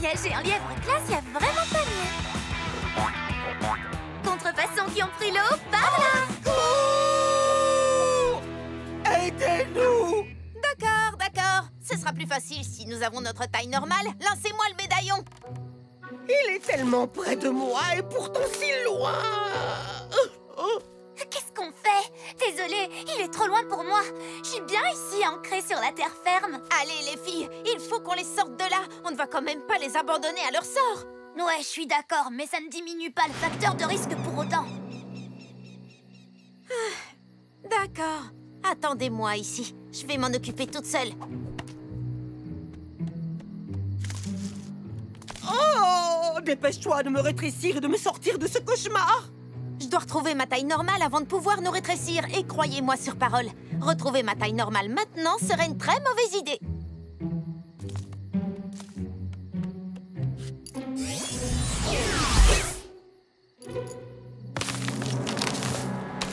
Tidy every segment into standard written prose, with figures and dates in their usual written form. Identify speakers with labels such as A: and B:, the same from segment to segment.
A: Voyager en lièvre classe, y a vraiment pas mieux. Contrefaçons qui ont pris l'eau, par là.
B: Aidez-nous!
C: D'accord, d'accord. Ce sera plus facile si nous avons notre taille normale. Lancez-moi le médaillon.
B: Il est tellement près de moi et pourtant si loin!
A: Qu'est-ce qu'on fait? Désolée, il est trop loin pour moi. Je suis bien ici, ancrée sur la terre ferme.
C: Allez, les filles, il faut qu'on les sorte de là. On ne va quand même pas les abandonner à leur sort.
A: Ouais, je suis d'accord, mais ça ne diminue pas le facteur de risque pour autant.
C: D'accord. Attendez-moi ici. Je vais m'en occuper toute seule.
B: Oh! Dépêche-toi de me rétrécir et de me sortir de ce cauchemar!
C: Je dois retrouver ma taille normale avant de pouvoir nous rétrécir. Et croyez-moi sur parole, retrouver ma taille normale maintenant serait une très mauvaise idée.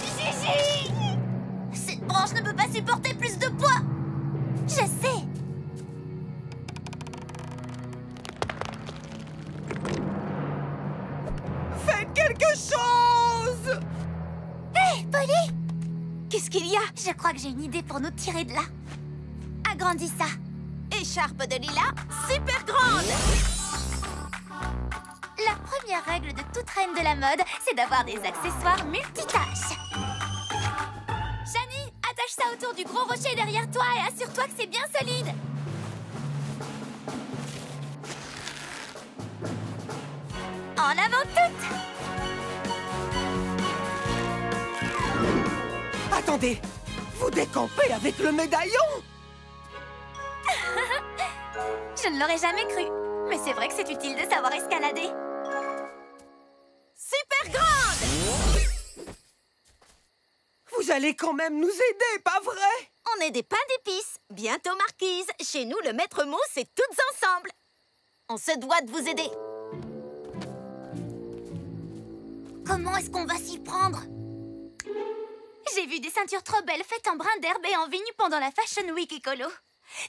A: Gigi! Cette branche ne peut pas supporter plus de poids. Je sais.
B: Faites quelque chose!
A: Hé, Polly!
C: Qu'est-ce qu'il y a?
A: Je crois que j'ai une idée pour nous tirer de là. Agrandis ça.
C: Écharpe de lilas, super grande!
A: La première règle de toute reine de la mode, c'est d'avoir des accessoires multitâches. Shani, attache ça autour du gros rocher derrière toi et assure-toi que c'est bien solide. En avant toutes!
B: Attendez! Vous décampez avec le médaillon?
A: Je ne l'aurais jamais cru. Mais c'est vrai que c'est utile de savoir escalader.
C: Super grande!
B: Vous allez quand même nous aider, pas vrai?
C: On est des pains d'épices. Bientôt marquise. Chez nous, le maître mot, c'est toutes ensemble. On se doit de vous aider.
A: Comment est-ce qu'on va s'y prendre? J'ai vu des ceintures trop belles faites en brin d'herbe et en vigne pendant la Fashion Week écolo.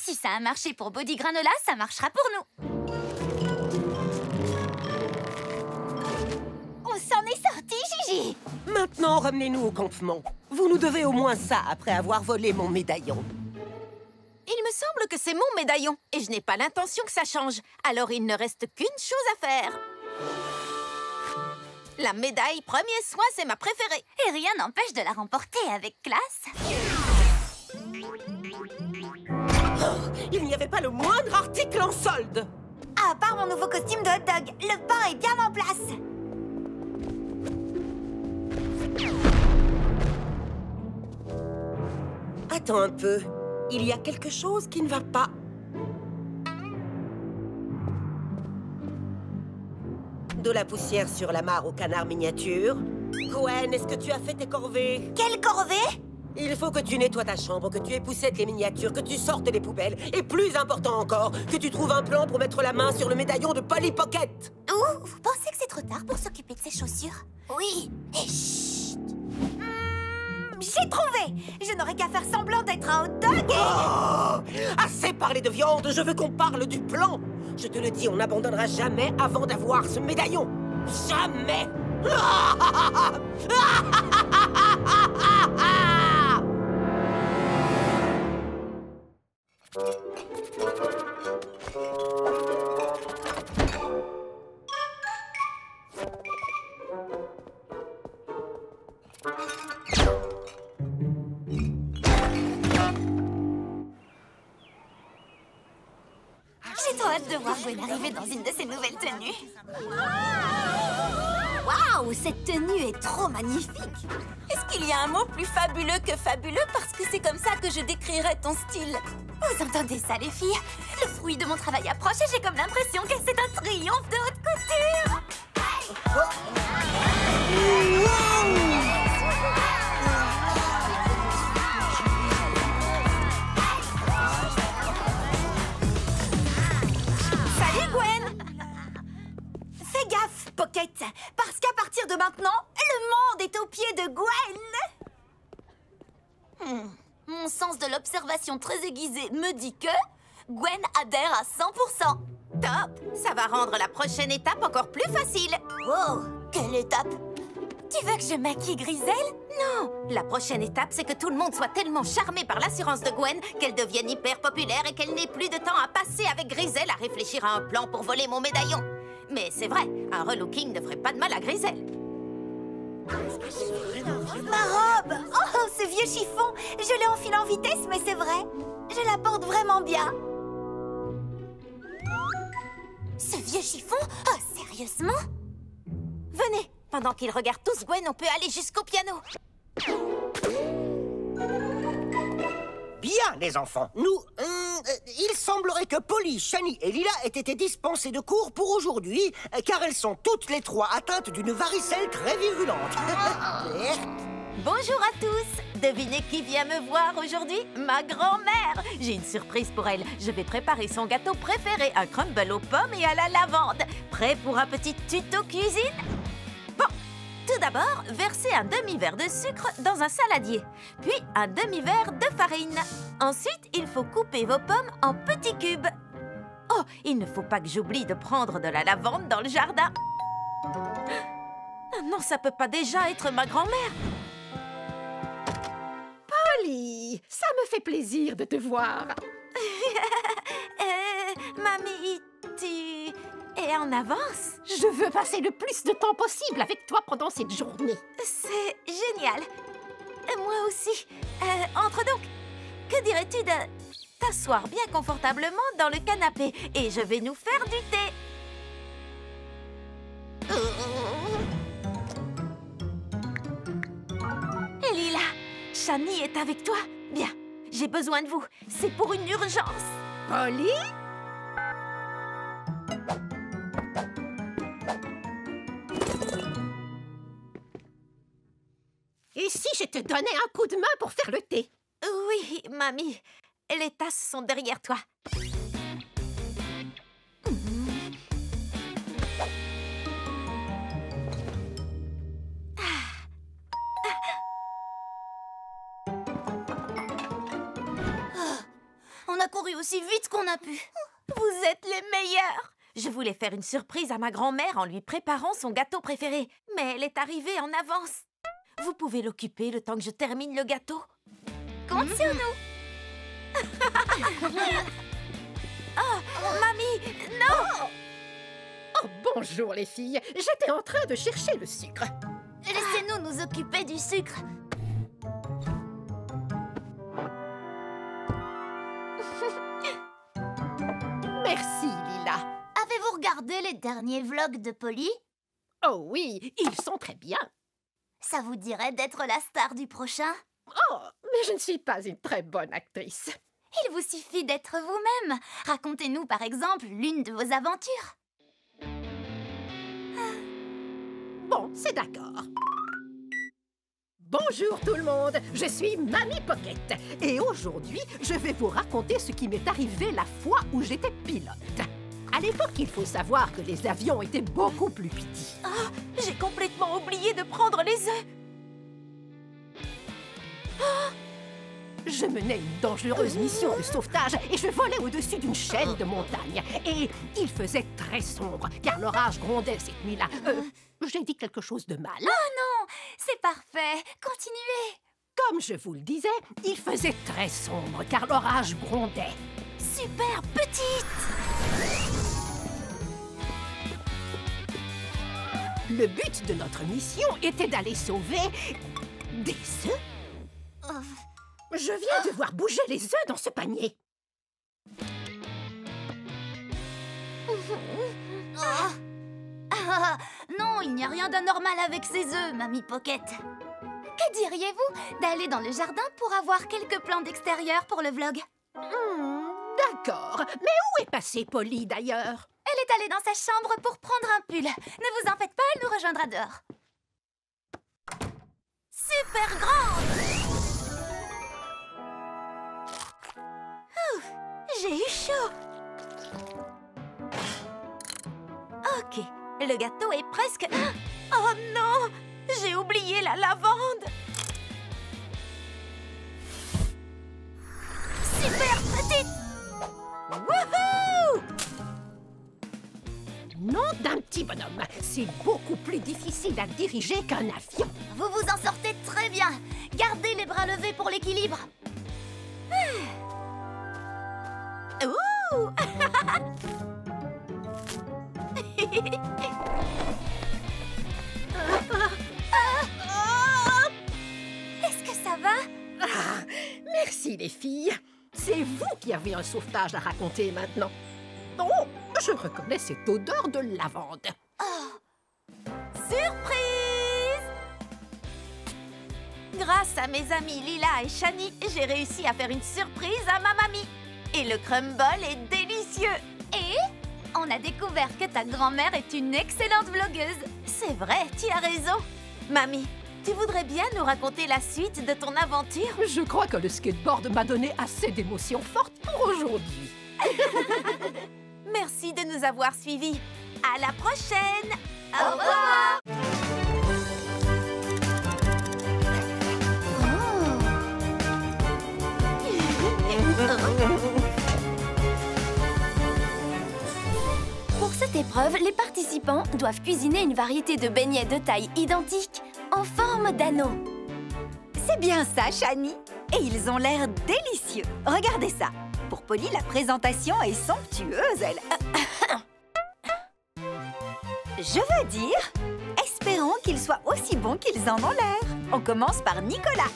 A: Si ça a marché pour Body Granola, ça marchera pour nous. On s'en est sorti, Gigi.
B: Maintenant, ramenez-nous au campement. Vous nous devez au moins ça après avoir volé mon médaillon.
C: Il me semble que c'est mon médaillon et je n'ai pas l'intention que ça change. Alors il ne reste qu'une chose à faire. La médaille premier soin, c'est ma préférée.
A: Et rien n'empêche de la remporter avec classe.
B: Oh, il n'y avait pas le moindre article en solde.
A: À part mon nouveau costume de hot dog, le pain est bien en place.
B: Attends un peu. Il y a quelque chose qui ne va pas. De la poussière sur la mare au canard miniature. Gwen, est-ce que tu as fait tes corvées?
A: Quelle corvée?
B: Il faut que tu nettoies ta chambre, que tu époussettes les miniatures, que tu sortes les poubelles. Et plus important encore, que tu trouves un plan pour mettre la main sur le médaillon de Polly Pocket.
A: Ouh, vous pensez que c'est trop tard pour s'occuper de ses chaussures? Oui. Et chut. J'ai trouvé! Je n'aurais qu'à faire semblant d'être un hot dog et...
B: Oh, assez parlé de viande, je veux qu'on parle du plan. Je te le dis, on n'abandonnera jamais avant d'avoir ce médaillon. Jamais.
A: J'ai trop hâte de voir Gwen arriver dans une de ses nouvelles tenues. Waouh, cette tenue est trop magnifique.
D: Est-ce qu'il y a un mot plus fabuleux que fabuleux? Parce que c'est comme ça que je décrirais ton style.
A: Vous entendez ça, les filles? Le fruit de mon travail approche et j'ai comme l'impression que c'est un triomphe de haute couture.
D: Salut Gwen! Fais gaffe, Pocket, parce qu'à partir de maintenant, le monde est aux pieds de Gwen.
A: Mon sens de l'observation très aiguisé me dit que Gwen adhère à 100%.
C: Top! Ça va rendre la prochaine étape encore plus facile.
D: Oh, quelle étape?
A: Tu veux que je maquille Griselle?
C: Non! La prochaine étape, c'est que tout le monde soit tellement charmé par l'assurance de Gwen qu'elle devienne hyper populaire et qu'elle n'ait plus de temps à passer avec Griselle à réfléchir à un plan pour voler mon médaillon. Mais c'est vrai, un relooking ne ferait pas de mal à Griselle.
D: Ma robe! Oh, ce vieux chiffon! Je l'ai enfilé en vitesse, mais c'est vrai. Je la porte vraiment bien.
A: Ce vieux chiffon? Oh, sérieusement?
C: Venez! Pendant qu'ils regardent tous Gwen, on peut aller jusqu'au piano.
E: Bien, les enfants. Il semblerait que Polly, Shani et Lila aient été dispensées de cours pour aujourd'hui, car elles sont toutes les trois atteintes d'une varicelle très virulente.
C: Bonjour à tous! Devinez qui vient me voir aujourd'hui? Ma grand-mère! J'ai une surprise pour elle. Je vais préparer son gâteau préféré, un crumble aux pommes et à la lavande. Prêt pour un petit tuto cuisine? Bon, tout d'abord, versez un demi-verre de sucre dans un saladier, puis un demi-verre de farine. Ensuite, il faut couper vos pommes en petits cubes. Oh, il ne faut pas que j'oublie de prendre de la lavande dans le jardin. Non, ça peut pas déjà être ma grand-mère.
F: Polly, ça me fait plaisir de te voir.
C: Mamie, tu es en avance?
F: Je veux passer le plus de temps possible avec toi pendant cette journée.
C: C'est génial. Moi aussi. Entre donc. Que dirais-tu de t'asseoir bien confortablement dans le canapé et je vais nous faire du thé. Lila, Shani est avec toi? Bien, j'ai besoin de vous. C'est pour une urgence.
F: Polly? Et si je te donnais un coup de main pour faire le thé?
C: Oui, mamie. Les tasses sont derrière toi.
A: On a couru aussi vite qu'on a pu.
C: Vous êtes les meilleurs! Je voulais faire une surprise à ma grand-mère en lui préparant son gâteau préféré, mais elle est arrivée en avance. Vous pouvez l'occuper le temps que je termine le gâteau?
A: Compte sur nous.
C: Oh, mamie, non!
F: Oh, bonjour les filles. J'étais en train de chercher le sucre.
A: Laissez-nous nous occuper du sucre.
F: Merci, Lila.
A: Avez-vous regardé les derniers vlogs de Polly?
F: Oh oui, ils sont très bien.
A: Ça vous dirait d'être la star du prochain?
F: Oh, mais je ne suis pas une très bonne actrice.
A: Il vous suffit d'être vous-même. Racontez-nous par exemple l'une de vos aventures.
F: Bon, c'est d'accord. Bonjour tout le monde, je suis Mamie Pocket. Et aujourd'hui, je vais vous raconter ce qui m'est arrivé la fois où j'étais pilote. À l'époque, il faut savoir que les avions étaient beaucoup plus petits.
C: Oh, j'ai complètement oublié de prendre les œufs.
F: Je menais une dangereuse mission de sauvetage et je volais au-dessus d'une chaîne de montagne. Et il faisait très sombre, car l'orage grondait cette nuit-là. J'ai dit quelque chose de mal.
A: Oh non, c'est parfait. Continuez.
F: Comme je vous le disais, il faisait très sombre, car l'orage grondait.
A: Super petite.
F: Le but de notre mission était d'aller sauver des œufs. Je viens de voir bouger les œufs dans ce panier.
A: Non, il n'y a rien d'anormal avec ces œufs, Mamie Pocket. Que diriez-vous d'aller dans le jardin pour avoir quelques plans d'extérieur pour le vlog?
F: D'accord. Mais où est passée Polly, d'ailleurs?
A: Elle est allée dans sa chambre pour prendre un pull. Ne vous en faites pas, elle nous rejoindra dehors. Super grande!
C: J'ai eu chaud. Ok, le gâteau est presque... Oh non! J'ai oublié la lavande.
A: Super petite!
C: Wouhou!
F: petit bonhomme. C'est beaucoup plus difficile à diriger qu'un avion.
A: Vous vous en sortez très bien. Gardez les bras levés pour l'équilibre.
C: Ouh!
A: Est-ce que ça va?
F: Ah, merci les filles. C'est vous qui avez un sauvetage à raconter maintenant. Oh, je reconnais cette odeur de lavande.
C: Surprise! Grâce à mes amis Lila et Shani, j'ai réussi à faire une surprise à ma mamie. Et le crumble est délicieux.
A: Et on a découvert que ta grand-mère est une excellente vlogueuse.
C: C'est vrai, tu as raison. Mamie, tu voudrais bien nous raconter la suite de ton aventure?
F: Je crois que le skateboard m'a donné assez d'émotions fortes pour aujourd'hui.
C: Merci de nous avoir suivis. À la prochaine!
A: Au revoir! Pour cette épreuve, les participants doivent cuisiner une variété de beignets de taille identique en forme d'anneau.
D: C'est bien ça, Shani. Et ils ont l'air délicieux. Regardez ça. Pour Polly, la présentation est somptueuse. Je veux dire, espérons qu'ils soient aussi bons qu'ils en ont l'air. On commence par Nicolas.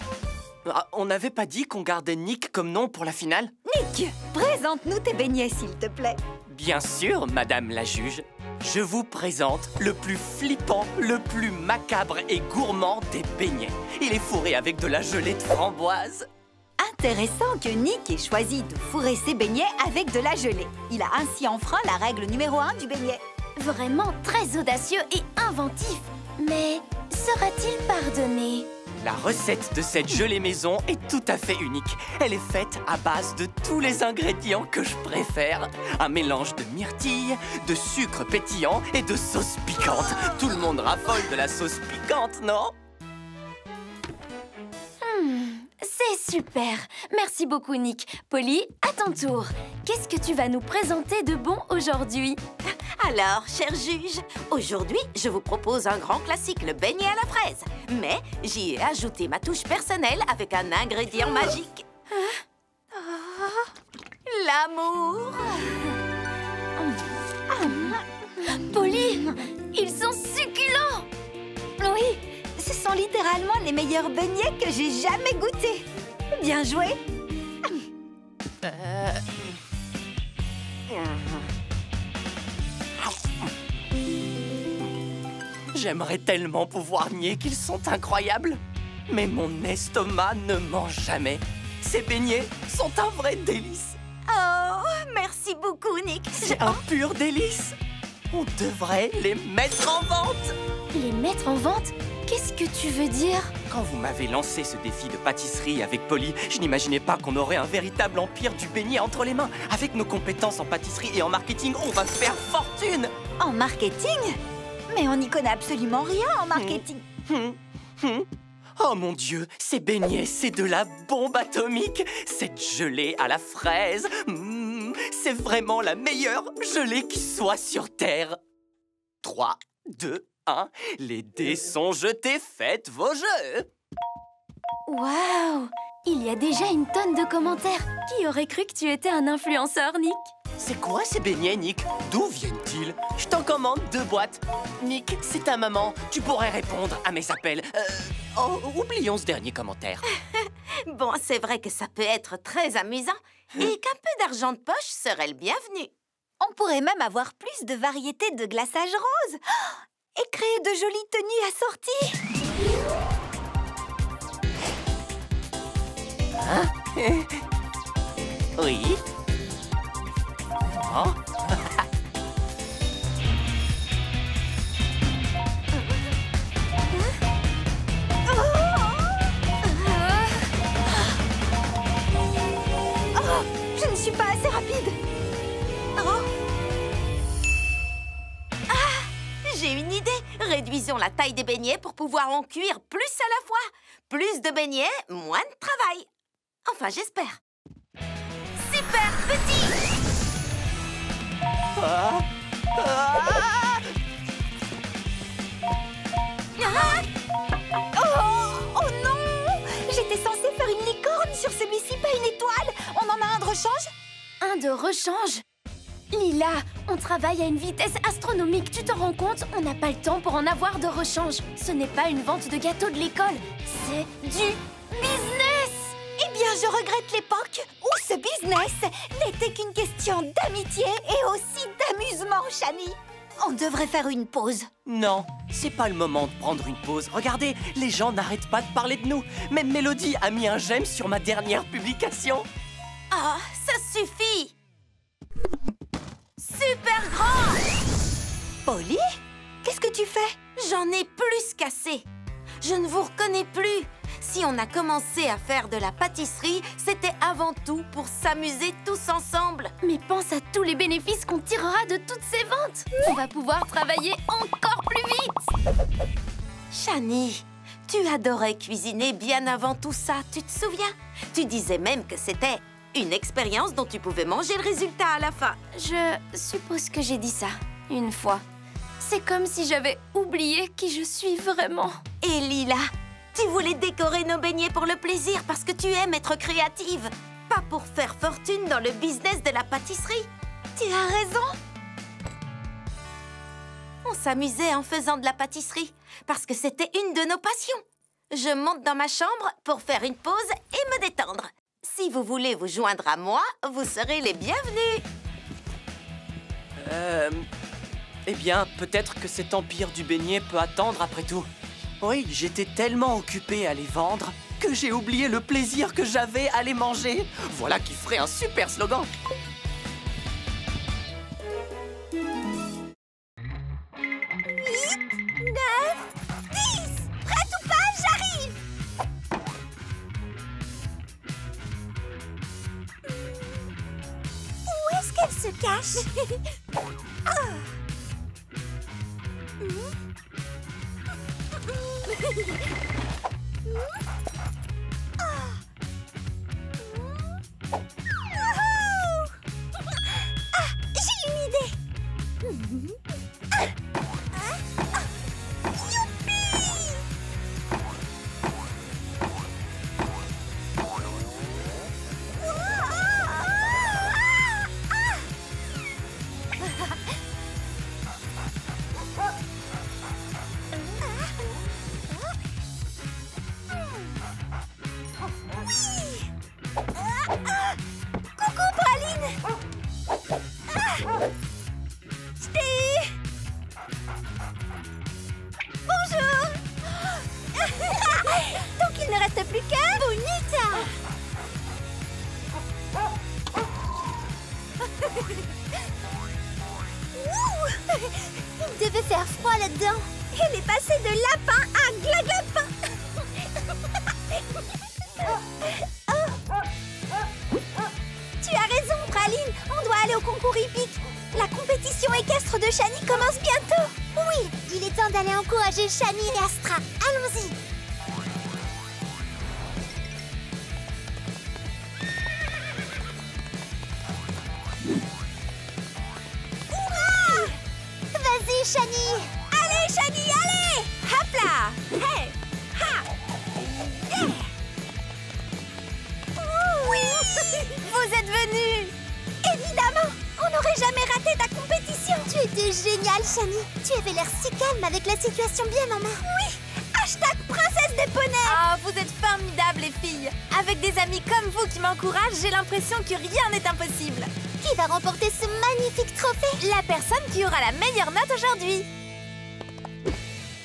G: Ah, on n'avait pas dit qu'on gardait Nick comme nom pour la finale?
D: Nick, présente-nous tes beignets, s'il te plaît.
G: Bien sûr, madame la juge. Je vous présente le plus flippant, le plus macabre et gourmand des beignets. Il est fourré avec de la gelée de framboise.
D: Intéressant que Nick ait choisi de fourrer ses beignets avec de la gelée. Il a ainsi enfreint la règle numéro 1 du beignet.
A: Vraiment très audacieux et inventif. Mais sera-t-il pardonné?
G: La recette de cette gelée maison est tout à fait unique. Elle est faite à base de tous les ingrédients que je préfère. Un mélange de myrtille, de sucre pétillant et de sauce piquante. Tout le monde raffole de la sauce piquante, non?
A: C'est super. Merci beaucoup, Nick. Polly, à ton tour. Qu'est-ce que tu vas nous présenter de bon aujourd'hui?
C: Alors, cher juge, aujourd'hui, je vous propose un grand classique, le beignet à la fraise. Mais j'y ai ajouté ma touche personnelle avec un ingrédient magique. L'amour.
A: Polly, ils sont succulents.
D: Oui, ce sont littéralement les meilleurs beignets que j'ai jamais goûtés. Bien joué.
G: J'aimerais tellement pouvoir nier qu'ils sont incroyables. Mais mon estomac ne mange jamais. Ces beignets sont un vrai délice.
C: Oh, merci beaucoup, Nick.
G: C'est un pur délice. On devrait les mettre en vente.
A: Les mettre en vente? Qu'est-ce que tu veux dire?
G: Quand vous m'avez lancé ce défi de pâtisserie avec Polly, je n'imaginais pas qu'on aurait un véritable empire du beignet entre les mains. Avec nos compétences en pâtisserie et en marketing, on va faire fortune.
D: En marketing? Mais on n'y connaît absolument rien en marketing.
G: Oh mon Dieu, ces beignets, c'est de la bombe atomique. Cette gelée à la fraise, c'est vraiment la meilleure gelée qui soit sur Terre. 3, 2, 1, les dés sont jetés, faites vos jeux.
A: Waouh! Il y a déjà une tonne de commentaires. Qui aurait cru que tu étais un influenceur, Nick?
G: C'est quoi ces beignets, Nick? D'où viennent-ils? Je t'en commande 2 boîtes. Nick, c'est ta maman. Tu pourrais répondre à mes appels. Oh, oublions ce dernier commentaire.
C: Bon, c'est vrai que ça peut être très amusant et qu'un peu d'argent de poche serait le bienvenu.
D: On pourrait même avoir plus de variétés de glaçage rose. Et créer de jolies tenues assorties.
G: Hein? Oui. Oh.
D: Je ne suis pas assez rapide.
C: J'ai une idée. Réduisons la taille des beignets pour pouvoir en cuire plus à la fois. Plus de beignets, moins de travail. Enfin, j'espère. Super petit!
H: besoin de rechange. Lila, on travaille à une vitesse astronomique, tu t'en rends compte? On n'a pas le temps pour en avoir de rechange. Ce n'est pas une vente de gâteaux de l'école, c'est du business!
D: Eh bien, je regrette l'époque où ce business n'était qu'une question d'amitié et aussi d'amusement, Shani. On devrait faire une pause.
G: Non, c'est pas le moment de prendre une pause. Regardez, les gens n'arrêtent pas de parler de nous. Même Mélodie a mis un j'aime sur ma dernière publication.
C: Ah, ça suffit! Super grand!
D: Polly, qu'est-ce que tu fais?
C: J'en ai plus qu'assez. Je ne vous reconnais plus. Si on a commencé à faire de la pâtisserie, c'était avant tout pour s'amuser tous ensemble.
H: Mais pense à tous les bénéfices qu'on tirera de toutes ces ventes. On va pouvoir travailler encore plus vite.
C: Shani, tu adorais cuisiner bien avant tout ça, tu te souviens? Tu disais même que c'était une expérience dont tu pouvais manger le résultat à la fin.
H: Je suppose que j'ai dit ça une fois. C'est comme si j'avais oublié qui je suis vraiment.
C: Et Lila, tu voulais décorer nos beignets pour le plaisir parce que tu aimes être créative, pas pour faire fortune dans le business de la pâtisserie. Tu as raison. On s'amusait en faisant de la pâtisserie parce que c'était une de nos passions. Je monte dans ma chambre pour faire une pause et me détendre. Si vous voulez vous joindre à moi, vous serez les bienvenus.
G: Eh bien, peut-être que cet empire du beignet peut attendre après tout. Oui, j'étais tellement occupé à les vendre que j'ai oublié le plaisir que j'avais à les manger. Voilà qui ferait un super slogan.
D: 10! Prête ou pas, j'arrive! Où est-ce qu'elle se cache? J'ai une idée! Youpi! Coucou, Praline! Je t'ai eu! Bonjour! Donc il ne reste plus qu'à Bonita! Ouh! Il devait faire froid là-dedans. Elle est passée de lapin à glaglapin. Tu as raison, Praline. On doit aller au concours hippique. La compétition équestre de Shani commence bientôt. Oui, il est temps d'aller encourager Shani et Astra. Allons-y. Vas-y, Shani. Allez, Shani, allez. Hop là. Hey. Ha. Yeah. Oui. Vous êtes venus. Évidemment. On n'aurait jamais raté ta compétition. Tu étais géniale, Shani. Tu avais l'air si calme avec la situation bien en main. Oui. Hashtag princesse des poneys.
H: Ah, vous êtes formidables, les filles. Avec des amis comme vous qui m'encouragent, j'ai l'impression que rien n'est impossible.
D: Qui va remporter ce magnifique trophée?
H: La personne qui aura la meilleure note aujourd'hui.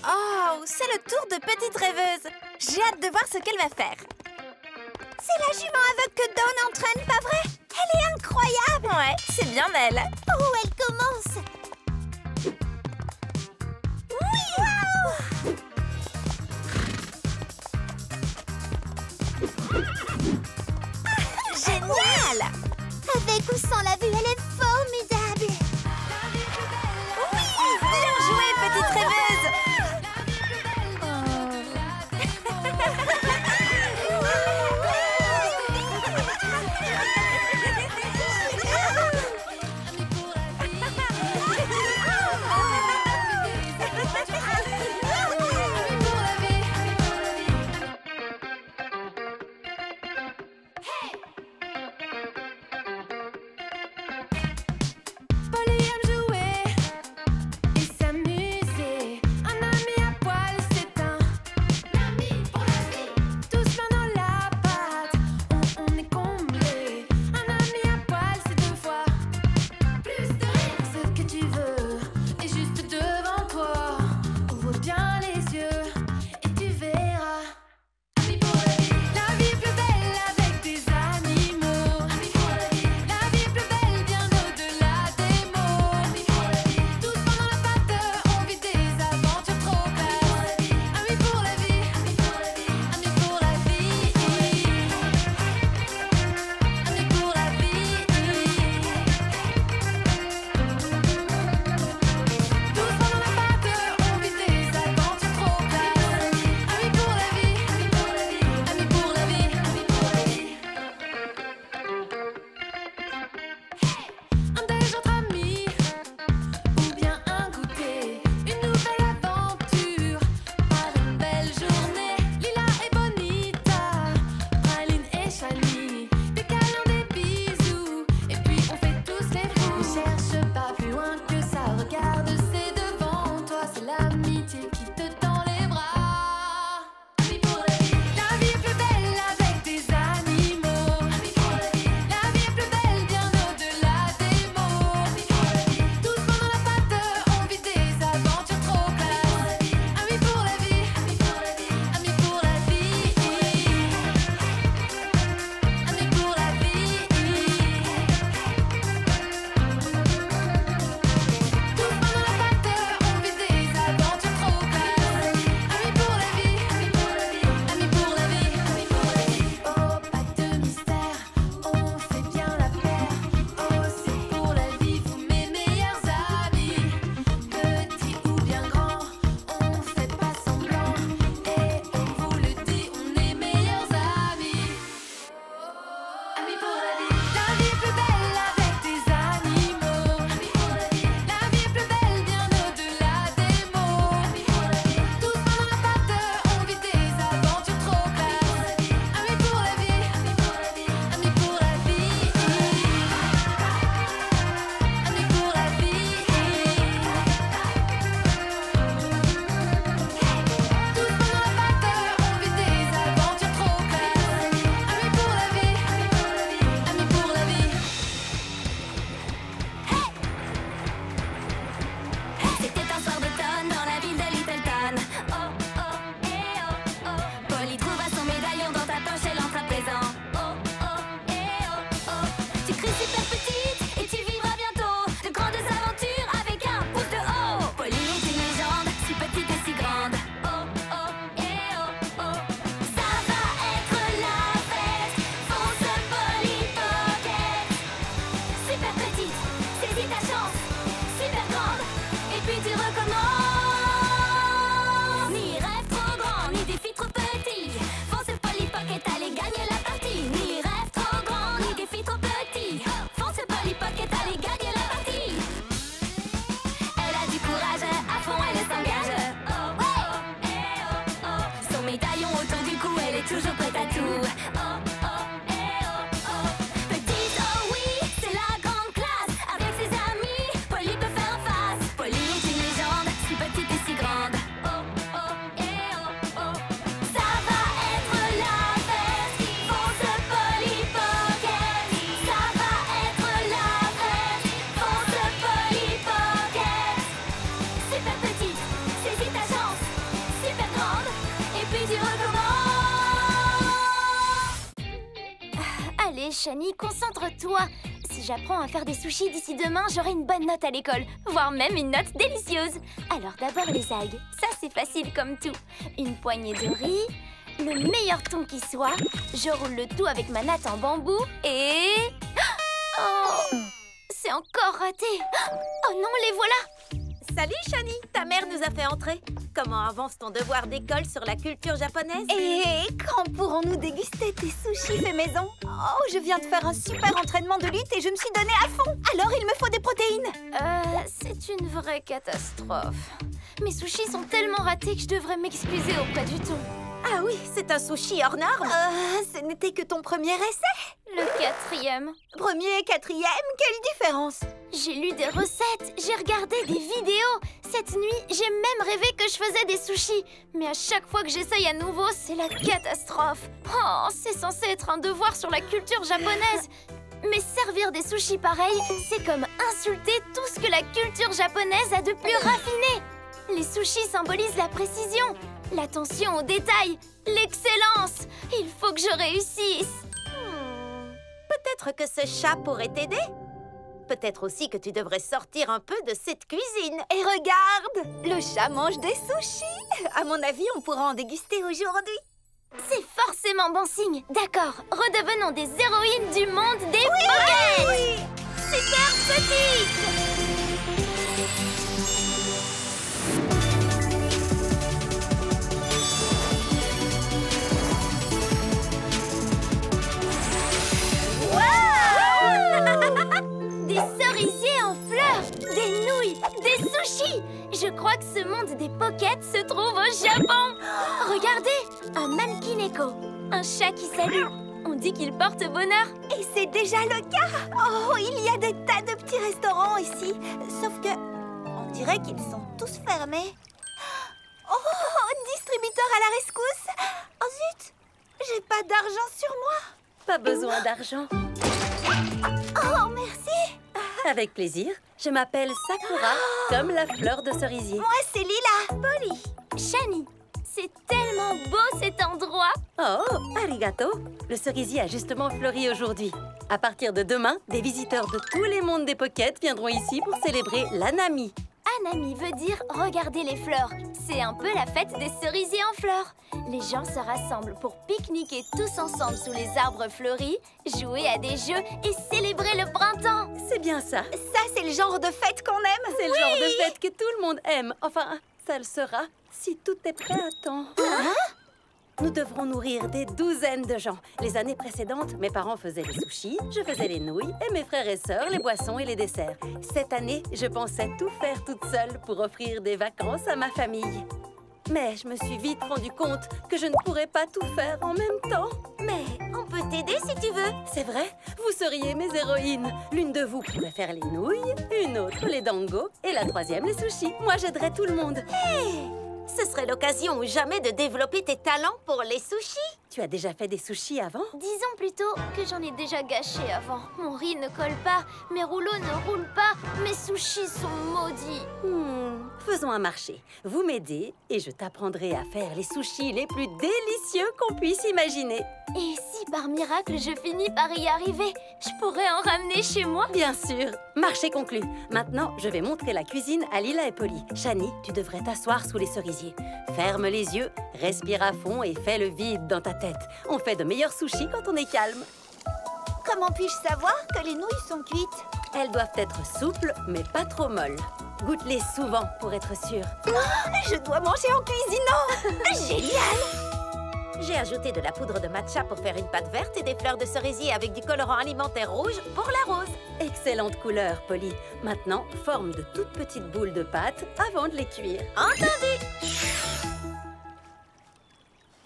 H: Oh, c'est le tour de Petite Rêveuse. J'ai hâte de voir ce qu'elle va faire.
D: C'est la jument aveugle que Dawn entraîne, pas vrai? Elle est incroyable.
H: Ouais, c'est bien elle.
D: Oh, elle commence. Oui.
C: Génial!
D: Avec ou sans la vue, elle est formidable.
H: Oui, bien joué, Petite Rêveuse. Allez, Shani, concentre-toi. Si j'apprends à faire des sushis d'ici demain, j'aurai une bonne note à l'école, voire même une note délicieuse. Alors d'abord les algues, ça c'est facile comme tout. Une poignée de riz, le meilleur thon qui soit. Je roule le tout avec ma natte en bambou et... Oh, c'est encore raté. Oh non, les voilà.
C: Salut Shani, ta mère nous a fait entrer. Comment avance ton devoir d'école sur la culture japonaise?
D: Et quand pourrons-nous déguster tes sushis faits maison? Oh, je viens de faire un super entraînement de lutte et je me suis donnée à fond. Alors il me faut des protéines.
H: C'est une vraie catastrophe. Mes sushis sont tellement ratés que je devrais m'excuser auprès du thon.
C: Ah oui, c'est un sushi hors norme.
D: Ce n'était que ton premier essai.
H: Le quatrième.
D: Premier, quatrième, quelle différence?
H: J'ai lu des recettes, j'ai regardé des vidéos. Cette nuit, j'ai même rêvé que je faisais des sushis. Mais à chaque fois que j'essaye à nouveau, c'est la catastrophe. Oh, c'est censé être un devoir sur la culture japonaise. Mais servir des sushis pareils, c'est comme insulter tout ce que la culture japonaise a de plus raffiné. Les sushis symbolisent la précision, l'attention aux détails, l'excellence. Il faut que je réussisse.
C: Peut-être que ce chat pourrait t'aider. Peut-être aussi que tu devrais sortir un peu de cette cuisine.
D: Et regarde, le chat mange des sushis. À mon avis, on pourra en déguster aujourd'hui.
H: C'est forcément bon signe. D'accord, redevenons des héroïnes du monde des Pokémon.
D: Oui.
H: Super petite. Des cerisiers en fleurs, des nouilles, des sushis. Je crois que ce monde des Pockets se trouve au Japon. Regardez, un mankineko, un chat qui salue. On dit qu'il porte bonheur.
D: Et c'est déjà le cas. Oh, il y a des tas de petits restaurants ici. Sauf que, on dirait qu'ils sont tous fermés. Oh, distributeur à la rescousse. Oh zut, j'ai pas d'argent sur moi.
I: Pas besoin d'argent.
D: Oh, merci.
I: Avec plaisir. Je m'appelle Sakura, comme la fleur de cerisier.
D: Moi, c'est Lila.
H: Polly, Shani, c'est tellement beau cet endroit.
I: Oh, arigato. Le cerisier a justement fleuri aujourd'hui. À partir de demain, des visiteurs de tous les mondes des Pockets viendront ici pour célébrer l'Anami.
H: Anami veut dire regarder les fleurs. C'est un peu la fête des cerisiers en fleurs. Les gens se rassemblent pour pique-niquer tous ensemble sous les arbres fleuris, jouer à des jeux et célébrer le printemps.
I: C'est bien ça.
D: Ça, c'est le genre de fête qu'on aime.
I: C'est le genre de fête que tout le monde aime. Enfin, ça le sera si tout est prêt à temps.
D: Hein?
I: Nous devrons nourrir des douzaines de gens. Les années précédentes, mes parents faisaient les sushis, je faisais les nouilles et mes frères et sœurs les boissons et les desserts. Cette année, je pensais tout faire toute seule pour offrir des vacances à ma famille. Mais je me suis vite rendu compte que je ne pourrais pas tout faire en même temps.
C: Mais on peut t'aider si tu veux.
I: C'est vrai, vous seriez mes héroïnes. L'une de vous pourrait faire les nouilles, une autre les dangos et la troisième les sushis. Moi, j'aiderais tout le monde.
C: Hey, ce serait l'occasion ou jamais de développer tes talents pour les sushis.
I: Tu as déjà fait des sushis avant?
H: Disons plutôt que j'en ai déjà gâché avant. Mon riz ne colle pas, mes rouleaux ne roulent pas, mes sushis sont maudits.
I: Faisons un marché. Vous m'aidez et je t'apprendrai à faire les sushis les plus délicieux qu'on puisse imaginer.
H: Et si par miracle je finis par y arriver, je pourrais en ramener chez moi?
I: Bien sûr. Marché conclu. Maintenant, je vais montrer la cuisine à Lila et Polly. Shani, tu devrais t'asseoir sous les cerisiers. Ferme les yeux, respire à fond et fais le vide dans ta tête. On fait de meilleurs sushis quand on est calme.
D: Comment puis-je savoir que les nouilles sont cuites?
I: Elles doivent être souples, mais pas trop molles. Goûte-les souvent pour être sûre.
D: Je dois manger en cuisinant. Génial!
C: J'ai ajouté de la poudre de matcha pour faire une pâte verte et des fleurs de cerisier avec du colorant alimentaire rouge pour la rose.
I: Excellente couleur, Polly. Maintenant, forme de toutes petites boules de pâte avant de les cuire.
C: Entendu!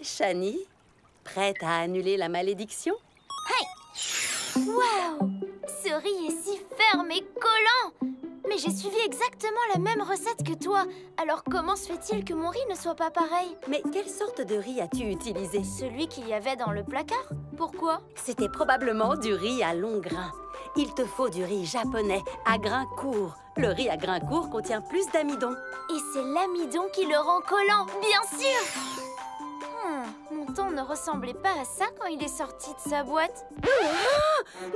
I: Shani, prête à annuler la malédiction?
H: Waouh! Ce riz est si ferme et collant! Mais j'ai suivi exactement la même recette que toi. Alors comment se fait-il que mon riz ne soit pas pareil?
I: Mais quelle sorte de riz as-tu utilisé?
H: Celui qu'il y avait dans le placard? Pourquoi?
I: C'était probablement du riz à longs grains. Il te faut du riz japonais à grains courts. Le riz à grains courts contient plus d'amidon.
H: Et c'est l'amidon qui le rend collant, bien sûr! Mon thon ne ressemblait pas à ça quand il est sorti de sa boîte.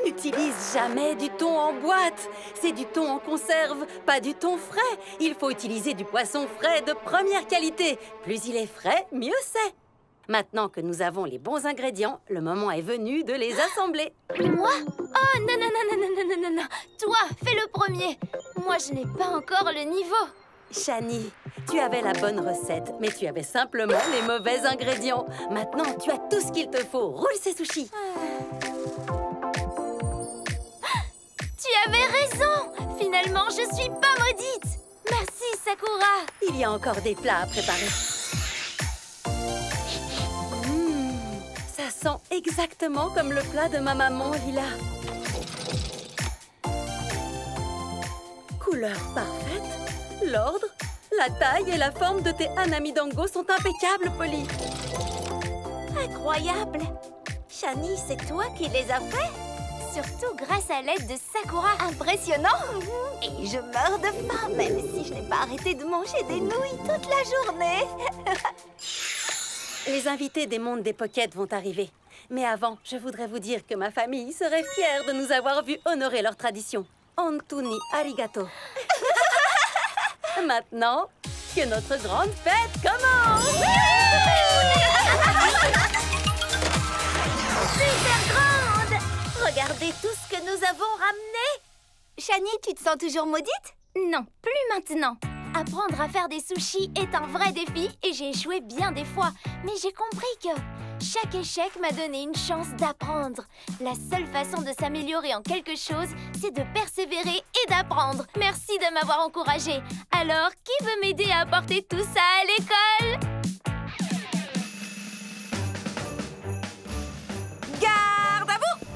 I: N'utilise jamais du thon en boîte. C'est du thon en conserve, pas du thon frais. Il faut utiliser du poisson frais de première qualité. Plus il est frais, mieux c'est. Maintenant que nous avons les bons ingrédients, le moment est venu de les assembler.
H: Moi? Oh non, non, non, non, non, non, non, non. Toi, fais le premier. Moi, je n'ai pas encore le niveau.
I: Shani, tu avais la bonne recette, mais tu avais simplement les mauvais ingrédients. Maintenant, tu as tout ce qu'il te faut. Roule ces sushis.
H: Tu avais raison. Finalement, je suis pas maudite. Merci, Sakura.
I: Il y a encore des plats à préparer. Ça sent exactement comme le plat de ma maman, Lila. Couleur parfaite. L'ordre, la taille et la forme de tes hanami dango sont impeccables, Polly.
C: Incroyable! Shani, c'est toi qui les as faits?
H: Surtout grâce à l'aide de Sakura.
D: Impressionnant! Et je meurs de faim, même si je n'ai pas arrêté de manger des nouilles toute la journée.
I: Les invités des mondes des Pocket vont arriver. Mais avant, je voudrais vous dire que ma famille serait fière de nous avoir vus honorer leur tradition. Antuni arigato. Maintenant, que notre grande fête commence!
D: Super grande!
C: Regardez tout ce que nous avons ramené!
D: Shani, tu te sens toujours maudite?
H: Non, plus maintenant. Apprendre à faire des sushis est un vrai défi et j'ai échoué bien des fois. Mais j'ai compris que chaque échec m'a donné une chance d'apprendre. La seule façon de s'améliorer en quelque chose, c'est de persévérer et d'apprendre. Merci de m'avoir encouragée. Alors, qui veut m'aider à apporter tout ça à l'école?
C: Garde à vous!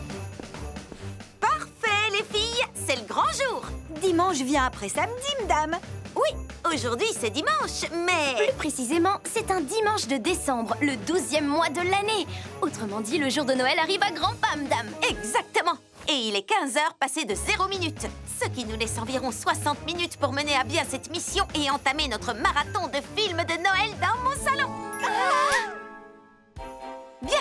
C: Parfait, les filles! C'est le grand jour!
D: Dimanche vient après samedi, madame.
C: Oui, aujourd'hui c'est dimanche, mais...
H: Plus précisément, c'est un dimanche de décembre, le 12e mois de l'année. Autrement dit, le jour de Noël arrive à grands pas, madame.
C: Exactement. Et il est 15 h passé de 0 minutes. Ce qui nous laisse environ 60 minutes pour mener à bien cette mission et entamer notre marathon de films de Noël dans mon salon. Bien.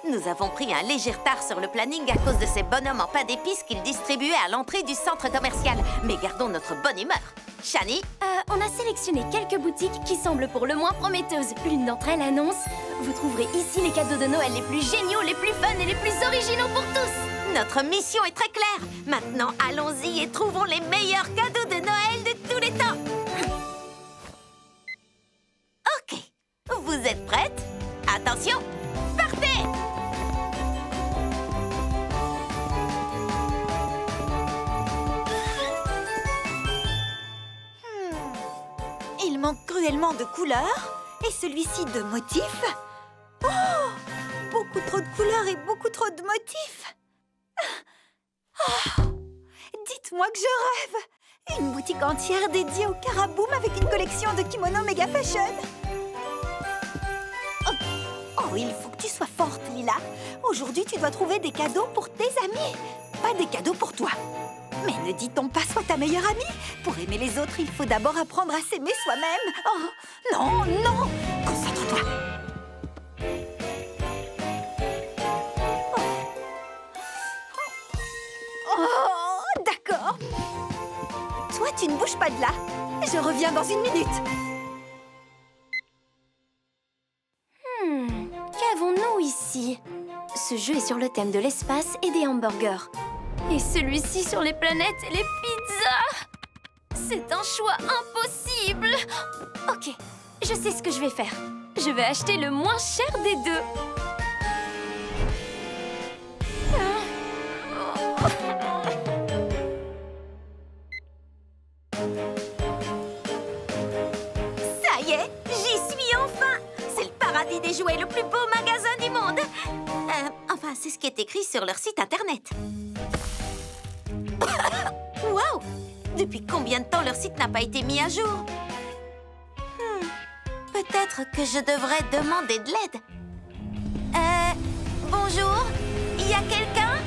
C: Nous avons pris un léger retard sur le planning à cause de ces bonhommes en pain d'épices qu'ils distribuaient à l'entrée du centre commercial. Mais gardons notre bonne humeur. Shani?
H: On a sélectionné quelques boutiques qui semblent pour le moins prometteuses. L'une d'entre elles annonce: vous trouverez ici les cadeaux de Noël les plus géniaux, les plus fun et les plus originaux pour tous.
C: Notre mission est très claire. Maintenant, allons-y et trouvons les meilleurs cadeaux de Noël de tous les temps. Ok. Vous êtes prêtes? Attention!
D: manque cruellement de couleurs. Et celui-ci de motifs. Oh! Beaucoup trop de couleurs et beaucoup trop de motifs. Oh! Dites-moi que je rêve. Une boutique entière dédiée au Karaboom avec une collection de kimonos méga fashion. Oh, il faut que tu sois forte, Lila. Aujourd'hui, tu dois trouver des cadeaux pour tes amis. Pas des cadeaux pour toi. Mais ne dit-on pas sois ta meilleure amie? Pour aimer les autres, il faut d'abord apprendre à s'aimer soi-même. Oh, non, non! Concentre-toi. Oh, d'accord. Toi, tu ne bouges pas de là. Je reviens dans 1 minute.
H: Qu'avons-nous ici? Ce jeu est sur le thème de l'espace et des hamburgers. Et celui-ci sur les planètes et les pizzas. C'est un choix impossible. Ok, je sais ce que je vais faire. Je vais acheter le moins cher des deux.
D: Ça y est, j'y suis enfin. C'est le paradis des jouets, le plus beau magasin du monde. Enfin, c'est ce qui est écrit sur leur site internet. Waouh! Depuis combien de temps leur site n'a pas été mis à jour? Peut-être que je devrais demander de l'aide. Bonjour? Il y a quelqu'un?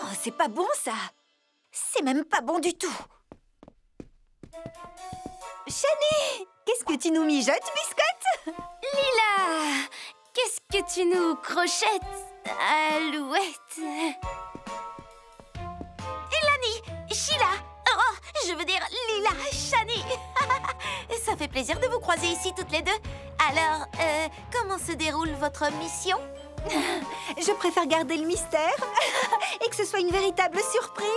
D: Oh, c'est pas bon, ça. C'est même pas bon du tout. Shani, qu'est-ce que tu nous mijotes, biscotte?
H: Lila, qu'est-ce que tu nous crochettes, Alouette?
D: Elani, Sheila, oh, je veux dire Lila, Shani. Ça fait plaisir de vous croiser ici toutes les deux. Alors, comment se déroule votre mission? Je préfère garder le mystère et que ce soit une véritable surprise.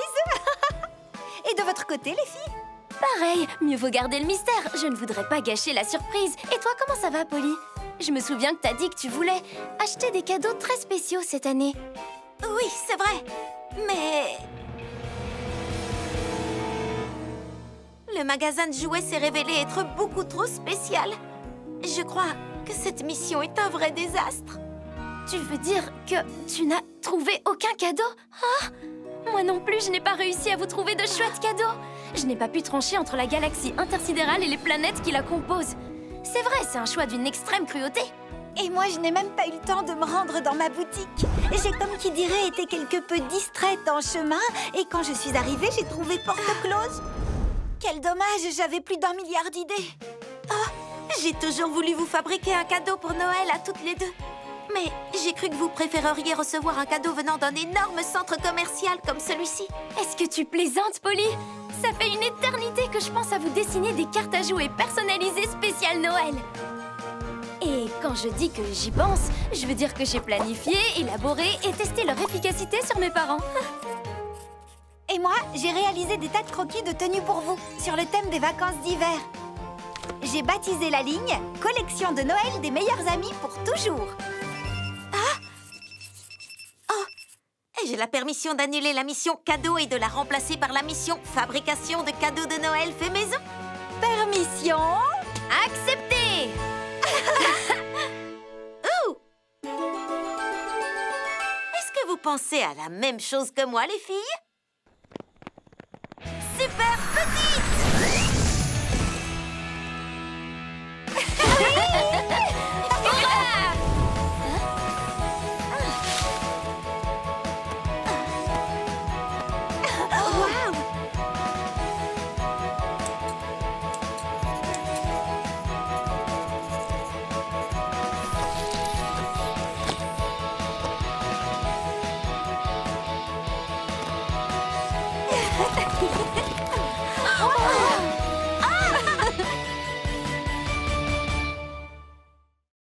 D: Et de votre côté, les filles?
H: Pareil, mieux vaut garder le mystère. Je ne voudrais pas gâcher la surprise. Et toi, comment ça va, Polly? Je me souviens que t'as dit que tu voulais acheter des cadeaux très spéciaux cette année.
D: Oui, c'est vrai. Mais... le magasin de jouets s'est révélé être beaucoup trop spécial. Je crois que cette mission est un vrai désastre.
H: Tu veux dire que tu n'as trouvé aucun cadeau? Ah! Moi non plus, je n'ai pas réussi à vous trouver de chouettes cadeaux. Je n'ai pas pu trancher entre la galaxie intersidérale et les planètes qui la composent. C'est vrai, c'est un choix d'une extrême cruauté.
D: Et moi, je n'ai même pas eu le temps de me rendre dans ma boutique. J'ai, comme qui dirait, été quelque peu distraite en chemin. Et quand je suis arrivée, j'ai trouvé porte close. Quel dommage, j'avais plus d'1 milliard d'idées. Oh, j'ai toujours voulu vous fabriquer un cadeau pour Noël à toutes les deux. Mais j'ai cru que vous préféreriez recevoir un cadeau venant d'un énorme centre commercial comme celui-ci.
H: Est-ce que tu plaisantes, Polly? Ça fait une éternité que je pense à vous dessiner des cartes à jouer personnalisées spéciales Noël. Et quand je dis que j'y pense, je veux dire que j'ai planifié, élaboré et testé leur efficacité sur mes parents.
D: Et moi, j'ai réalisé des tas de croquis de tenues pour vous, sur le thème des vacances d'hiver. J'ai baptisé la ligne « Collection de Noël des meilleurs amis pour toujours ». J'ai la permission d'annuler la mission cadeau et de la remplacer par la mission fabrication de cadeaux de Noël fait maison. Permission
H: acceptée.
D: Est-ce que vous pensez à la même chose que moi, les filles? Super petite.